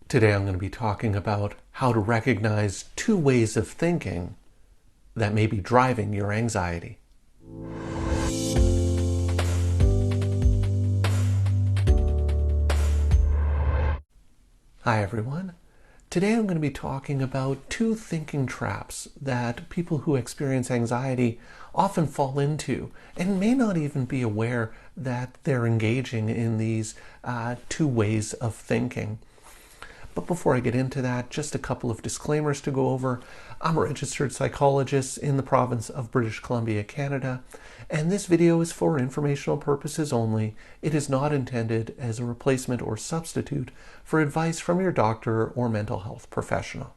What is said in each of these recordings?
Today I'm going to be talking about how to recognize two ways of thinking that may be driving your anxiety. Hi everyone. Today I'm going to be talking about two thinking traps that people who experience anxiety often fall into and may not even be aware that they're engaging in these two ways of thinking. But before I get into that, just a couple of disclaimers to go over. I'm a registered psychologist in the province of British Columbia, Canada, and this video is for informational purposes only. It is not intended as a replacement or substitute for advice from your doctor or mental health professional.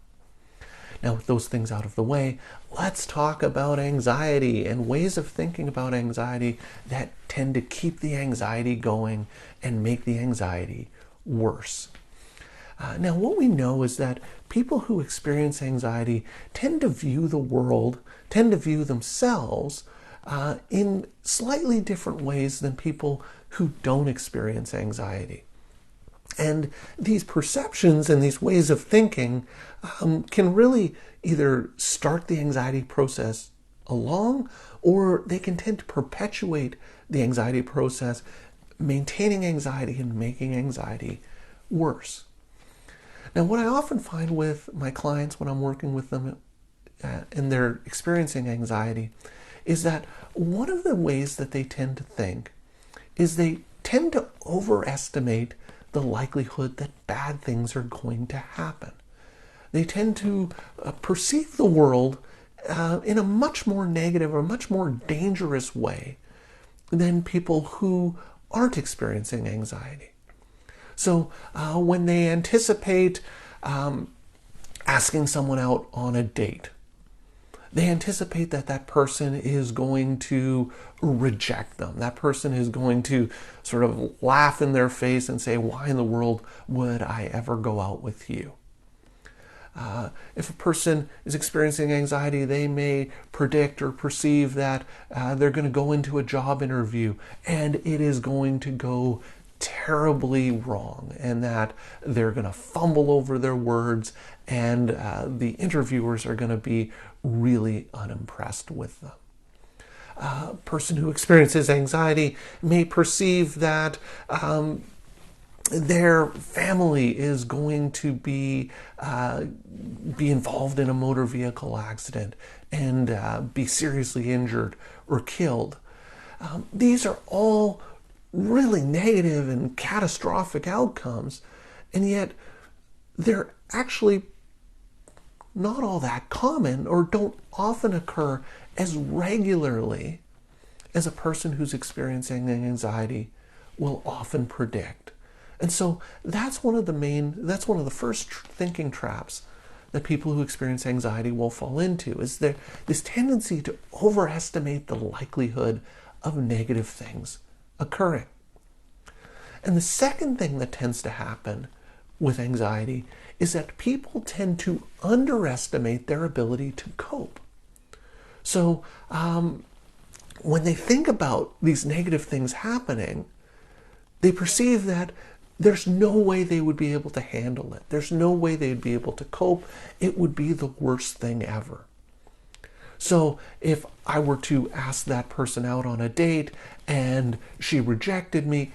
Now, with those things out of the way, let's talk about anxiety and ways of thinking about anxiety that tend to keep the anxiety going and make the anxiety worse. Now, what we know is that people who experience anxiety tend to view the world, tend to view themselves in slightly different ways than people who don't experience anxiety. And these perceptions and these ways of thinking can really either start the anxiety process along, or they can tend to perpetuate the anxiety process, maintaining anxiety and making anxiety worse. Now, what I often find with my clients when I'm working with them and they're experiencing anxiety is that one of the ways that they tend to think is they tend to overestimate the likelihood that bad things are going to happen. They tend to perceive the world in a much more negative or much more dangerous way than people who aren't experiencing anxiety. So when they anticipate asking someone out on a date, they anticipate that that person is going to reject them. That person is going to sort of laugh in their face and say, "Why in the world would I ever go out with you?" If a person is experiencing anxiety, they may predict or perceive that they're going to go into a job interview and it is going to go terribly wrong, and that they're going to fumble over their words, and the interviewers are going to be really unimpressed with them. A person who experiences anxiety may perceive that their family is going to be involved in a motor vehicle accident and be seriously injured or killed. These are all really negative and catastrophic outcomes, and yet they're actually not all that common or don't often occur as regularly as a person who's experiencing anxiety will often predict. And so that's one of the first thinking traps that people who experience anxiety will fall into, is this tendency to overestimate the likelihood of negative things occurring. And the second thing that tends to happen with anxiety is that people tend to underestimate their ability to cope. So when they think about these negative things happening, they perceive that there's no way they would be able to handle it. There's no way they'd be able to cope. It would be the worst thing ever. So if I were to ask that person out on a date and she rejected me,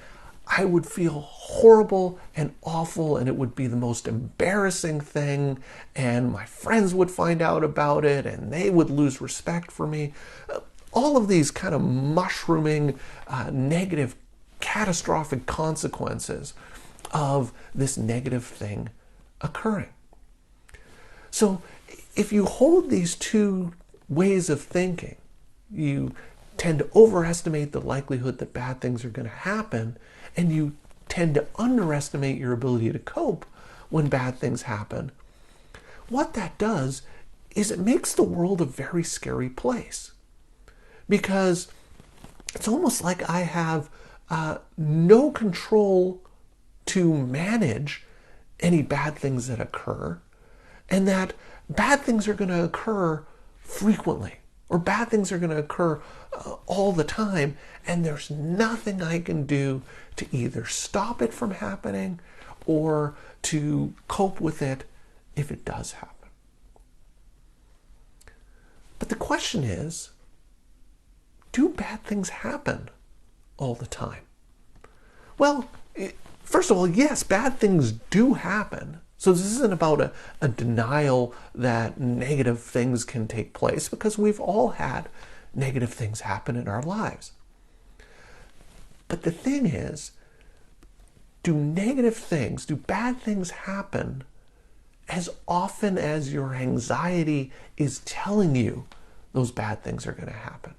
I would feel horrible and awful, and it would be the most embarrassing thing, and my friends would find out about it and they would lose respect for me. All of these kind of mushrooming, negative, catastrophic consequences of this negative thing occurring. So if you hold these two ways of thinking, you tend to overestimate the likelihood that bad things are going to happen, and you tend to underestimate your ability to cope when bad things happen. What that does is it makes the world a very scary place, because it's almost like I have no control to manage any bad things that occur, and that bad things are going to occur frequently, or bad things are going to occur all the time, and there's nothing I can do to either stop it from happening or to cope with it if it does happen. But the question is, do bad things happen all the time? Well, first of all, yes, bad things do happen. So this isn't about a denial that negative things can take place, because we've all had negative things happen in our lives. But the thing is, do bad things happen as often as your anxiety is telling you those bad things are going to happen?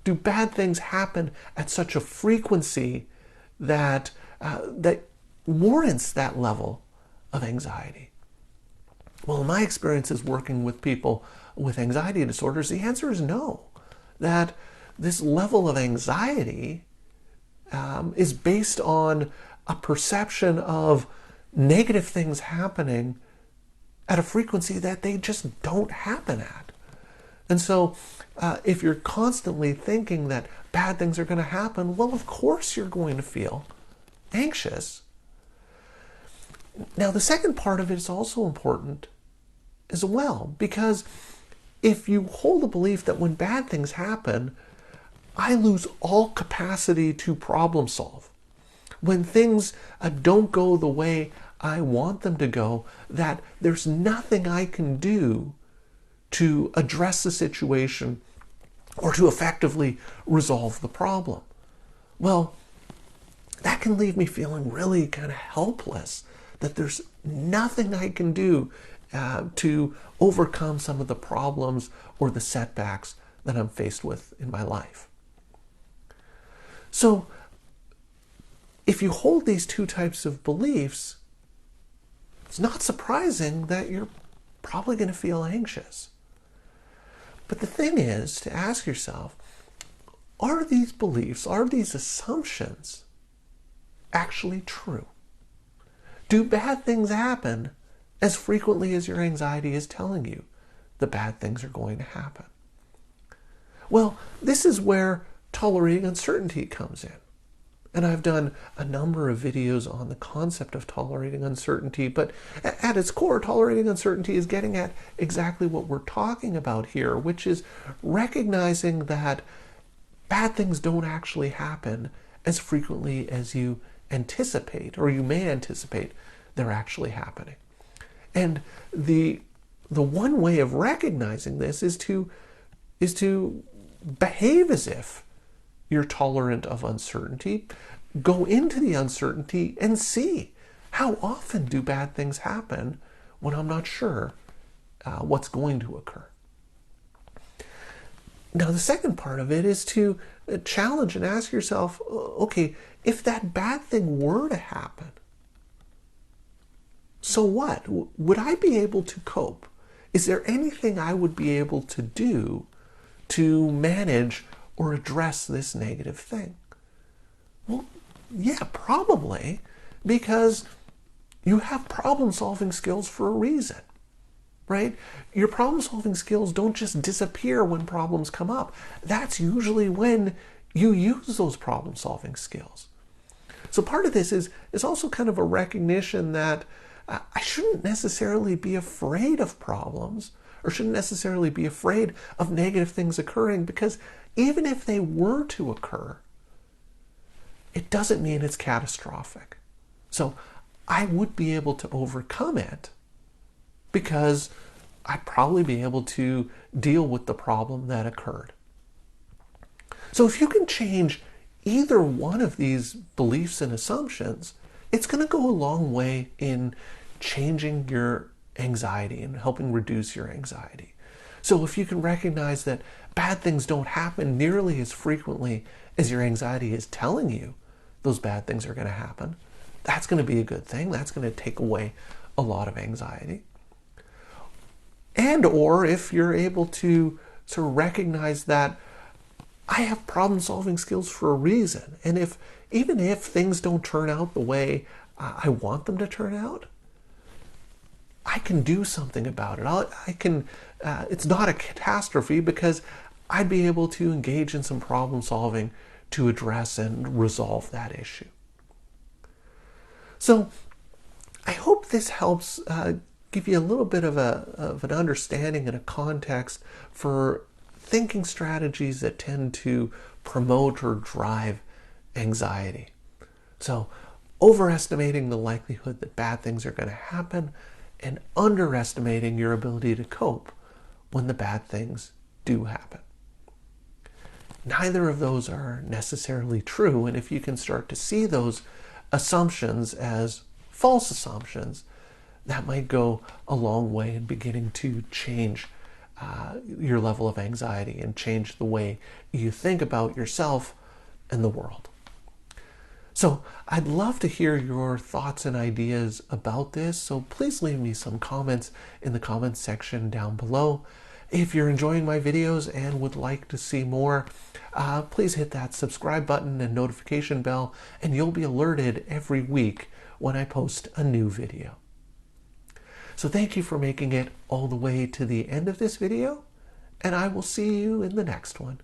Do bad things happen at such a frequency that warrants that level of anxiety? Well, in my experiences working with people with anxiety disorders, the answer is no. That this level of anxiety is based on a perception of negative things happening at a frequency that they just don't happen at. And so if you're constantly thinking that bad things are going to happen, well, of course you're going to feel anxious. Now, the second part of it is also important as well, because if you hold the belief that when bad things happen, I lose all capacity to problem solve. When things don't go the way I want them to go, that there's nothing I can do to address the situation or to effectively resolve the problem. Well, that can leave me feeling really kind of helpless, that there's nothing I can do to overcome some of the problems or the setbacks that I'm faced with in my life. So, if you hold these two types of beliefs, it's not surprising that you're probably going to feel anxious. But the thing is to ask yourself, are these beliefs, are these assumptions actually true? Do bad things happen as frequently as your anxiety is telling you the bad things are going to happen? Well, this is where tolerating uncertainty comes in. And I've done a number of videos on the concept of tolerating uncertainty, but at its core, tolerating uncertainty is getting at exactly what we're talking about here, which is recognizing that bad things don't actually happen as frequently as you anticipate, or you may anticipate they're actually happening. And the one way of recognizing this is to behave as if you're tolerant of uncertainty. Go into the uncertainty and see, how often do bad things happen when I'm not sure what's going to occur? Now, the second part of it is to challenge and ask yourself, okay, if that bad thing were to happen, so what? Would I be able to cope? Is there anything I would be able to do to manage or address this negative thing? Well, yeah, probably, because you have problem-solving skills for a reason, right? Your problem-solving skills don't just disappear when problems come up. That's usually when you use those problem-solving skills. So part of this is also kind of a recognition that I shouldn't necessarily be afraid of problems, or shouldn't necessarily be afraid of negative things occurring, because even if they were to occur, it doesn't mean it's catastrophic. So I would be able to overcome it because I'd probably be able to deal with the problem that occurred. So if you can change either one of these beliefs and assumptions, it's going to go a long way in changing your anxiety and helping reduce your anxiety. So if you can recognize that bad things don't happen nearly as frequently as your anxiety is telling you those bad things are going to happen, that's going to be a good thing. That's going to take away a lot of anxiety. And or if you're able to sort of recognize that I have problem-solving skills for a reason, and even if things don't turn out the way I want them to turn out, I can do something about it. It's not a catastrophe because I'd be able to engage in some problem solving to address and resolve that issue. So I hope this helps give you a little bit of an understanding and a context for thinking strategies that tend to promote or drive anxiety. So overestimating the likelihood that bad things are going to happen and underestimating your ability to cope when the bad things do happen. Neither of those are necessarily true, and if you can start to see those assumptions as false assumptions, that might go a long way in beginning to change your level of anxiety and change the way you think about yourself and the world. So I'd love to hear your thoughts and ideas about this, so please leave me some comments in the comments section down below. If you're enjoying my videos and would like to see more, please hit that subscribe button and notification bell, and you'll be alerted every week when I post a new video. So thank you for making it all the way to the end of this video, and I will see you in the next one.